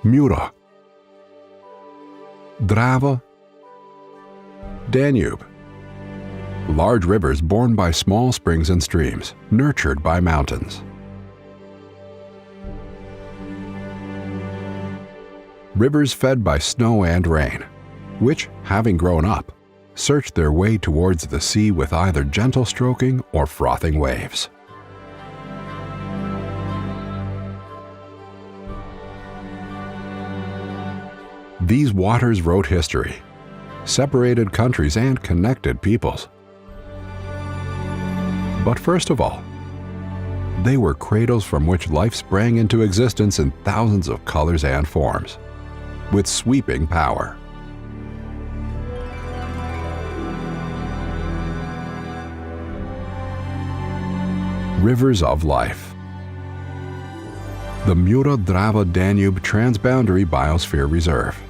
Mura, Drava, Danube. Large rivers born by small springs and streams, nurtured by mountains. Rivers fed by snow and rain, which, having grown up, search their way towards the sea with either gentle stroking or frothing waves. These waters wrote history, separated countries and connected peoples. But first of all, they were cradles from which life sprang into existence in thousands of colors and forms, with sweeping power. Rivers of life. The Mura Drava Danube Transboundary Biosphere Reserve.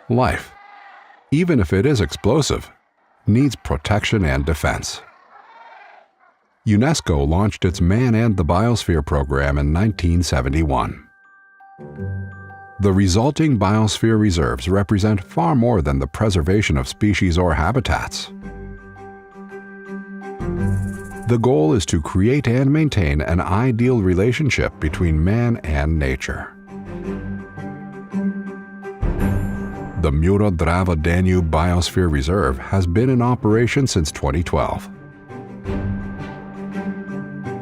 Life, even if it is explosive, needs protection and defense. UNESCO launched its Man and the Biosphere program in 1971. The resulting biosphere reserves represent far more than the preservation of species or habitats. The goal is to create and maintain an ideal relationship between man and nature. The Mura Drava Danube Biosphere Reserve has been in operation since 2012.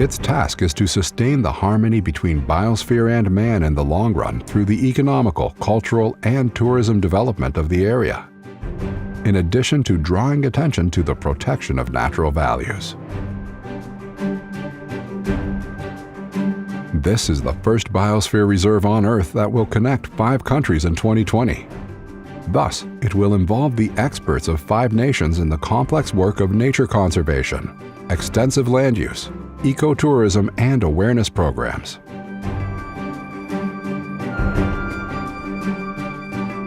Its task is to sustain the harmony between biosphere and man in the long run through the economical, cultural, and tourism development of the area, in addition to drawing attention to the protection of natural values. This is the first biosphere reserve on Earth that will connect 5 countries in 2020. Thus, it will involve the experts of 5 nations in the complex work of nature conservation, extensive land use, ecotourism, and awareness programs.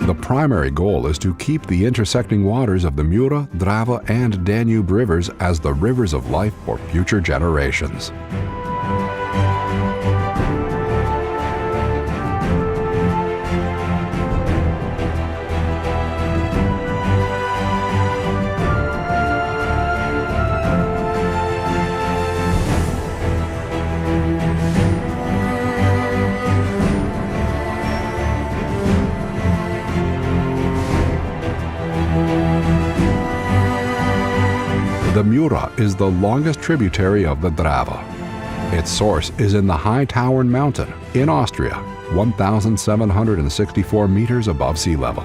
The primary goal is to keep the intersecting waters of the Mura, Drava, and Danube rivers as the rivers of life for future generations. The Mura is the longest tributary of the Drava. Its source is in the High Tauern Mountain in Austria, 1,764 meters above sea level.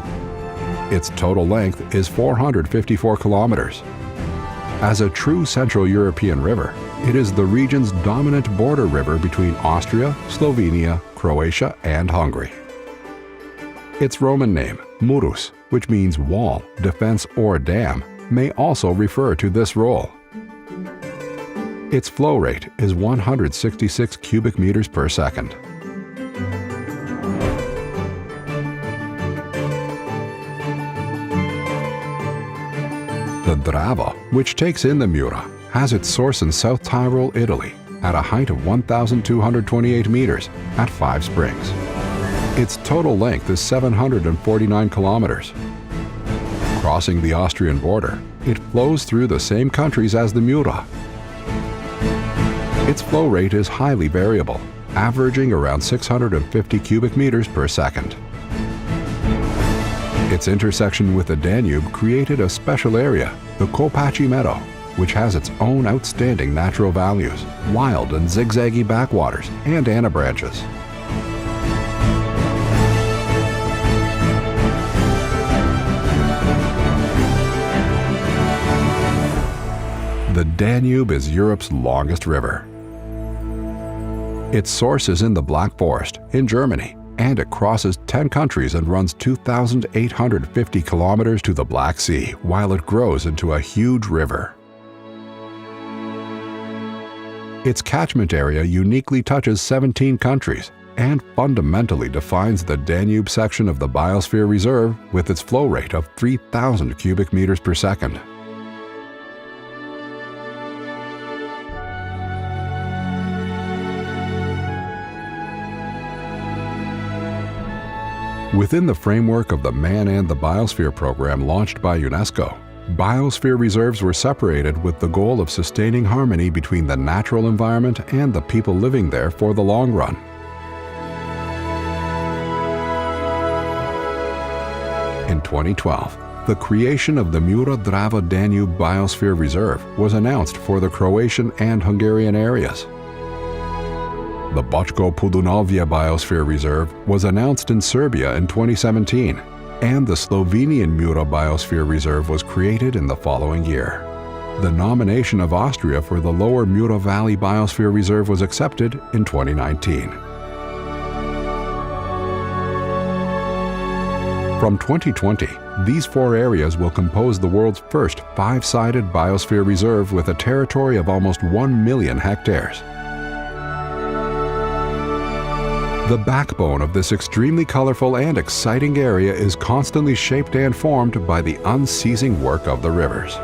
Its total length is 454 kilometers. As a true Central European river, it is the region's dominant border river between Austria, Slovenia, Croatia, and Hungary. Its Roman name, Murus, which means wall, defense, or dam, may also refer to this role. Its flow rate is 166 cubic meters per second. The Drava, which takes in the Mura, has its source in South Tyrol, Italy, at a height of 1,228 meters at 5 springs. Its total length is 749 kilometers. Crossing the Austrian border, it flows through the same countries as the Mura. Its flow rate is highly variable, averaging around 650 cubic meters per second. Its intersection with the Danube created a special area, the Kopachi Meadow, which has its own outstanding natural values, wild and zigzaggy backwaters, and anabranches. The Danube is Europe's longest river. Its source is in the Black Forest in Germany, and it crosses 10 countries and runs 2,850 kilometers to the Black Sea while it grows into a huge river. Its catchment area uniquely touches 17 countries and fundamentally defines the Danube section of the Biosphere Reserve with its flow rate of 3,000 cubic meters per second. Within the framework of the Man and the Biosphere program launched by UNESCO, biosphere reserves were separated with the goal of sustaining harmony between the natural environment and the people living there for the long run. In 2012, the creation of the Mura Drava Danube Biosphere Reserve was announced for the Croatian and Hungarian areas. The Bočko Pudunovje Biosphere Reserve was announced in Serbia in 2017, and the Slovenian Mura Biosphere Reserve was created in the following year. The nomination of Austria for the Lower Mura Valley Biosphere Reserve was accepted in 2019. From 2020, these 4 areas will compose the world's first 5-sided biosphere reserve with a territory of almost 1 million hectares. The backbone of this extremely colorful and exciting area is constantly shaped and formed by the unceasing work of the rivers.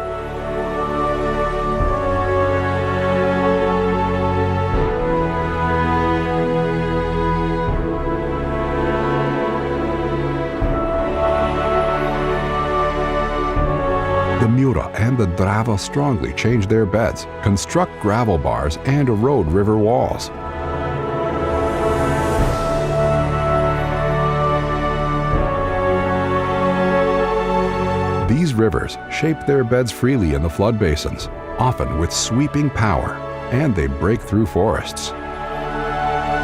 The Mura and the Drava strongly change their beds, construct gravel bars, and erode river walls. These rivers shape their beds freely in the flood basins, often with sweeping power, and they break through forests.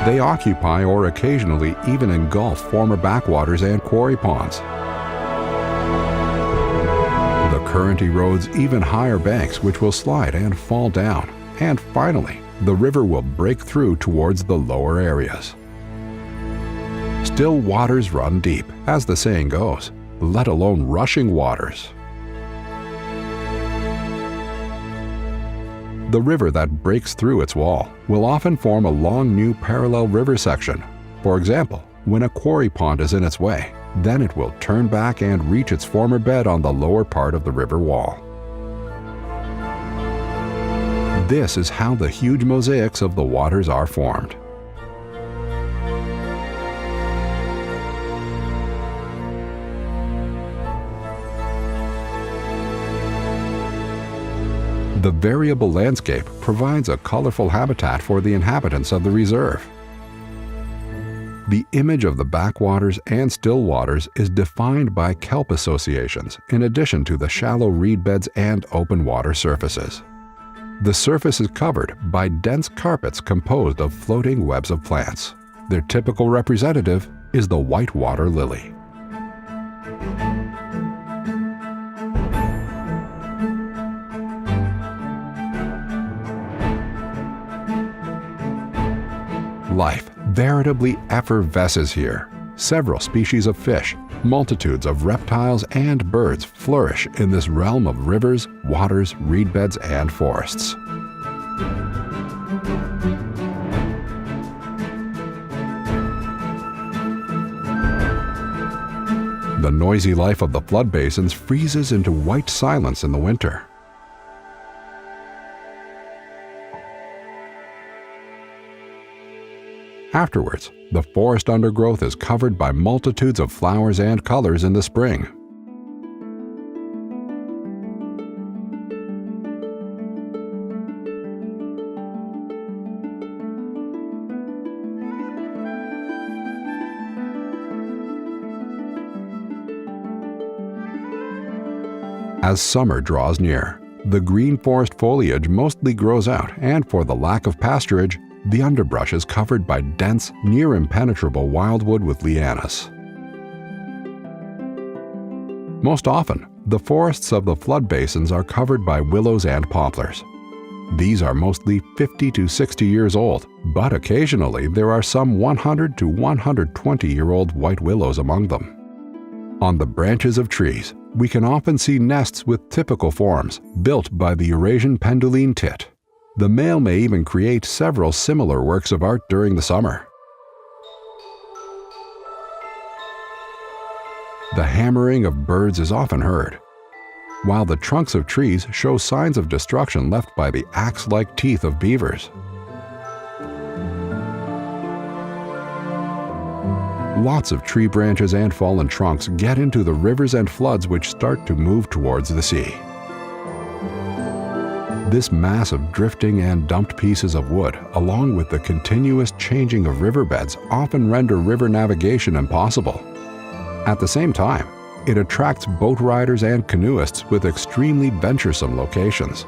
They occupy or occasionally even engulf former backwaters and quarry ponds. The current erodes even higher banks which will slide and fall down, and finally, the river will break through towards the lower areas. Still waters run deep, as the saying goes, let alone rushing waters. The river that breaks through its wall will often form a long new parallel river section. For example, when a quarry pond is in its way, then it will turn back and reach its former bed on the lower part of the river wall. This is how the huge mosaics of the waters are formed. The variable landscape provides a colorful habitat for the inhabitants of the reserve. The image of the backwaters and still waters is defined by kelp associations in addition to the shallow reed beds and open water surfaces. The surface is covered by dense carpets composed of floating webs of plants. Their typical representative is the whitewater lily. Life veritably effervesces here. Several species of fish, multitudes of reptiles and birds flourish in this realm of rivers, waters, reed beds, and forests. The noisy life of the flood basins freezes into white silence in the winter. Afterwards, the forest undergrowth is covered by multitudes of flowers and colors in the spring. As summer draws near, the green forest foliage mostly grows out, and for the lack of pasturage, the underbrush is covered by dense, near-impenetrable wildwood with lianas. Most often, the forests of the flood basins are covered by willows and poplars. These are mostly 50 to 60 years old, but occasionally there are some 100 to 120-year-old white willows among them. On the branches of trees, we can often see nests with typical forms built by the Eurasian penduline tit. The male may even create several similar works of art during the summer. The hammering of birds is often heard, while the trunks of trees show signs of destruction left by the axe-like teeth of beavers. Lots of tree branches and fallen trunks get into the rivers and floods which start to move towards the sea. This mass of drifting and dumped pieces of wood, along with the continuous changing of riverbeds, often render river navigation impossible. At the same time, it attracts boat riders and canoeists with extremely venturesome locations.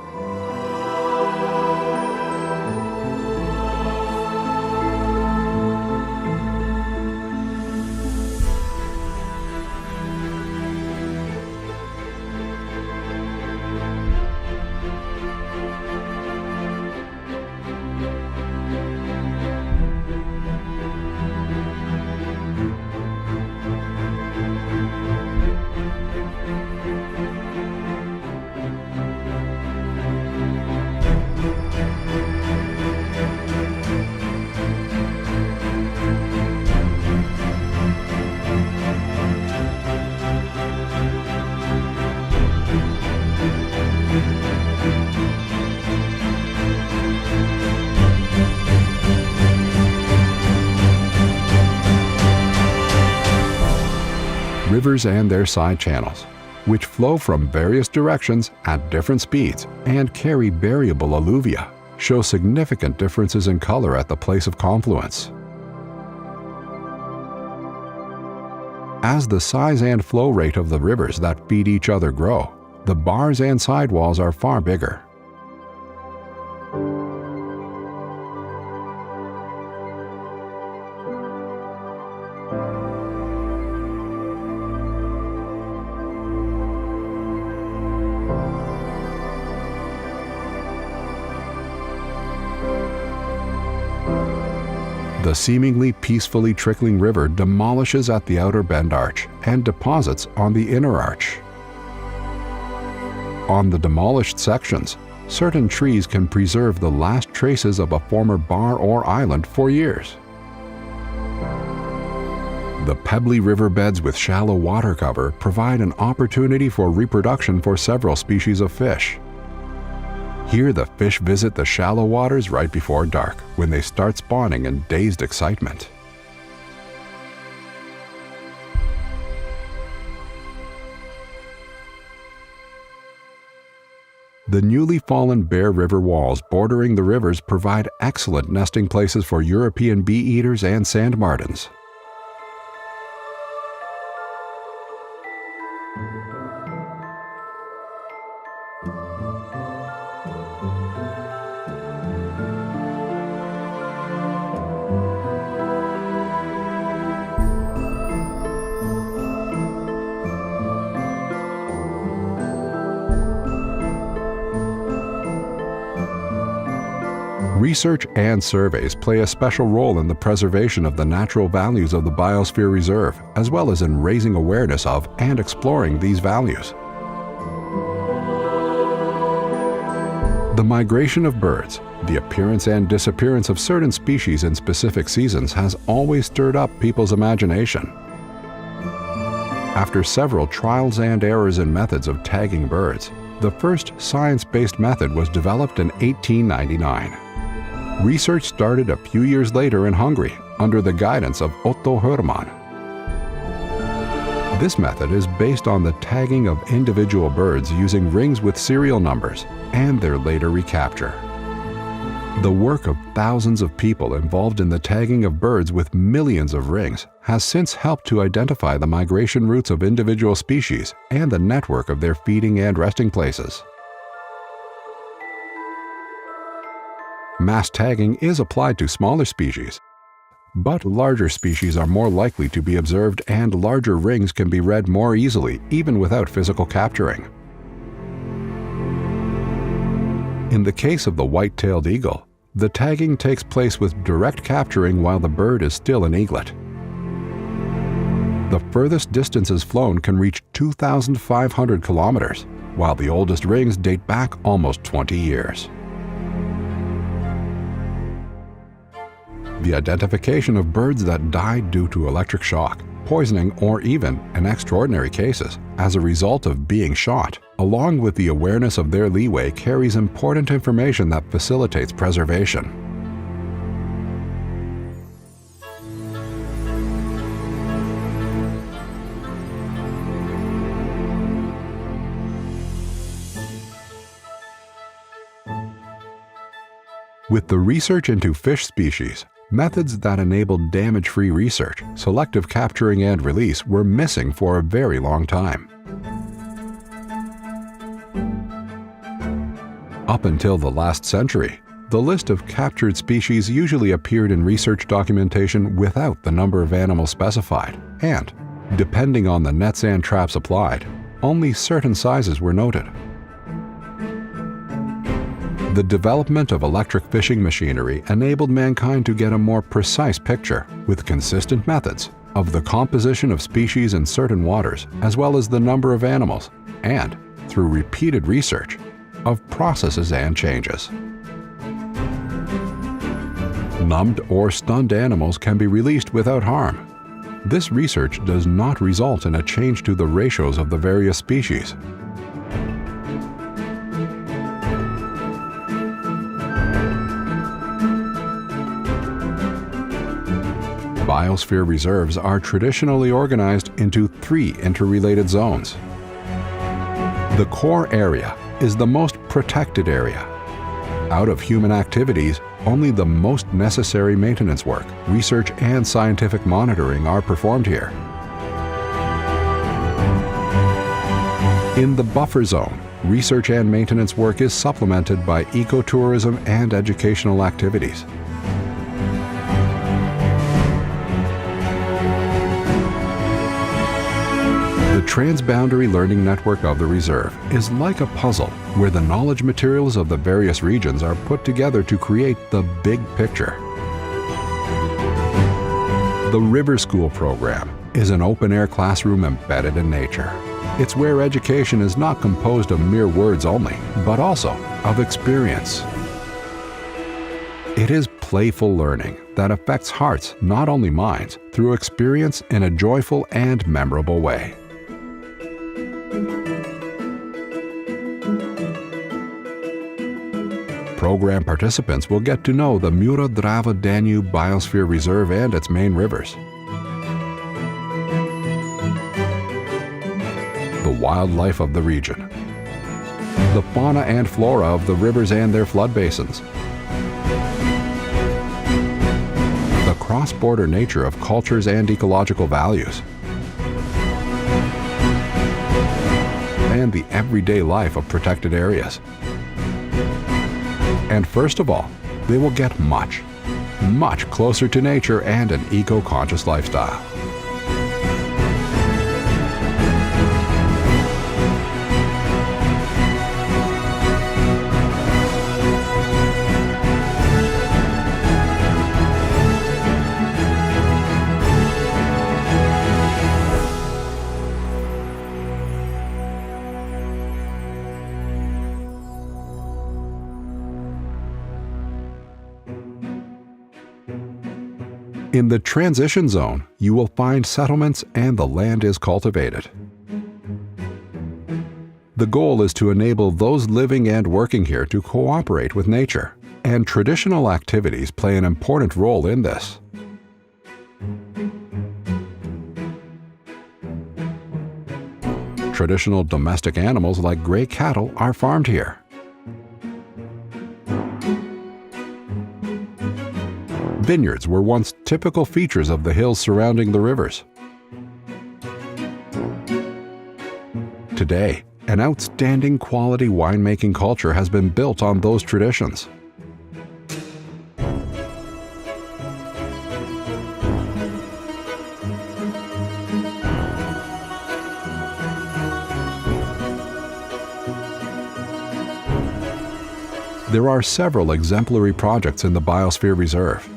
Rivers and their side channels, which flow from various directions at different speeds and carry variable alluvia, show significant differences in color at the place of confluence. As the size and flow rate of the rivers that feed each other grow, the bars and sidewalls are far bigger. The seemingly peacefully trickling river demolishes at the outer bend arch and deposits on the inner arch. On the demolished sections, certain trees can preserve the last traces of a former bar or island for years. The pebbly riverbeds with shallow water cover provide an opportunity for reproduction for several species of fish. Here the fish visit the shallow waters right before dark, when they start spawning in dazed excitement. The newly fallen bare river walls bordering the rivers provide excellent nesting places for European bee-eaters and sand martins. Research and surveys play a special role in the preservation of the natural values of the Biosphere Reserve, as well as in raising awareness of and exploring these values. The migration of birds, the appearance and disappearance of certain species in specific seasons has always stirred up people's imagination. After several trials and errors in methods of tagging birds, the first science-based method was developed in 1899. Research started a few years later in Hungary under the guidance of Otto Hermann. This method is based on the tagging of individual birds using rings with serial numbers and their later recapture. The work of thousands of people involved in the tagging of birds with millions of rings has since helped to identify the migration routes of individual species and the network of their feeding and resting places. Mass tagging is applied to smaller species, but larger species are more likely to be observed and larger rings can be read more easily even without physical capturing. In the case of the white-tailed eagle, the tagging takes place with direct capturing while the bird is still an eaglet. The furthest distances flown can reach 2,500 kilometers, while the oldest rings date back almost 20 years. The identification of birds that died due to electric shock, poisoning, or even, in extraordinary cases, as a result of being shot, along with the awareness of their leeway, carries important information that facilitates preservation. With the research into fish species, methods that enabled damage-free research, selective capturing and release were missing for a very long time. Up until the last century, the list of captured species usually appeared in research documentation without the number of animals specified, and, depending on the nets and traps applied, only certain sizes were noted. The development of electric fishing machinery enabled mankind to get a more precise picture, with consistent methods, of the composition of species in certain waters, as well as the number of animals, and, through repeated research, of processes and changes. Numbed or stunned animals can be released without harm. This research does not result in a change to the ratios of the various species. Biosphere reserves are traditionally organized into 3 interrelated zones. The core area is the most protected area. Out of human activities, only the most necessary maintenance work, research, and scientific monitoring are performed here. In the buffer zone, research and maintenance work is supplemented by ecotourism and educational activities. The Transboundary learning network of the reserve is like a puzzle where the knowledge materials of the various regions are put together to create the big picture. The River School program is an open-air classroom embedded in nature. It's where education is not composed of mere words only, but also of experience. It is playful learning that affects hearts, not only minds, through experience in a joyful and memorable way. Program participants will get to know the Mura Drava Danube Biosphere Reserve and its main rivers. The wildlife of the region. The fauna and flora of the rivers and their flood basins. The cross-border nature of cultures and ecological values. And the everyday life of protected areas. And first of all, they will get much closer to nature and an eco-conscious lifestyle. In the transition zone, you will find settlements and the land is cultivated. The goal is to enable those living and working here to cooperate with nature, and traditional activities play an important role in this. Traditional domestic animals like gray cattle are farmed here. Vineyards were once typical features of the hills surrounding the rivers. Today, an outstanding quality winemaking culture has been built on those traditions. There are several exemplary projects in the Biosphere Reserve.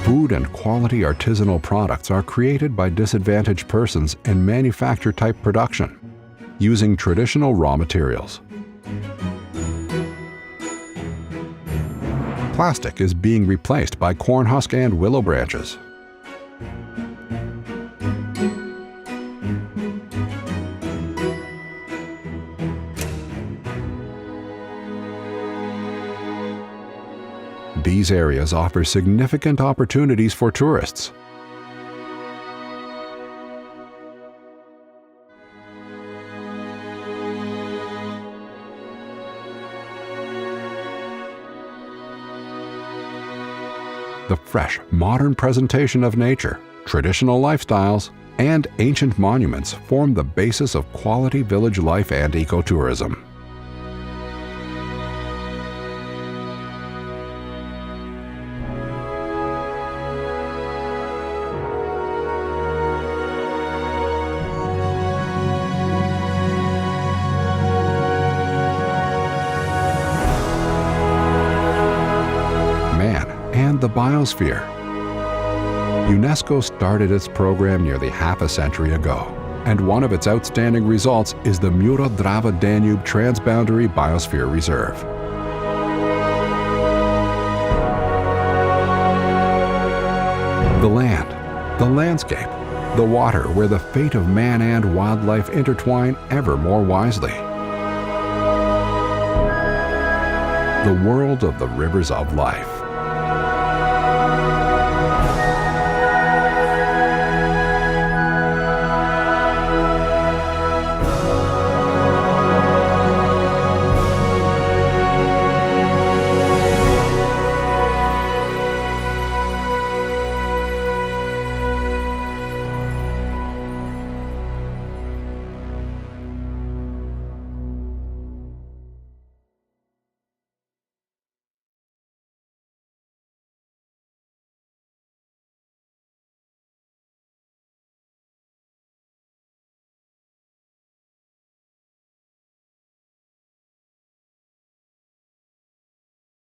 Food and quality artisanal products are created by disadvantaged persons in manufacture-type production, using traditional raw materials. Plastic is being replaced by corn husk and willow branches. These areas offer significant opportunities for tourists. The fresh, modern presentation of nature, traditional lifestyles, and ancient monuments form the basis of quality village life and ecotourism. Man and the Biosphere. UNESCO started its program nearly half a century ago, and one of its outstanding results is the Mura Drava Danube Transboundary Biosphere Reserve. The land, the landscape, the water where the fate of man and wildlife intertwine ever more wisely. The world of the rivers of life.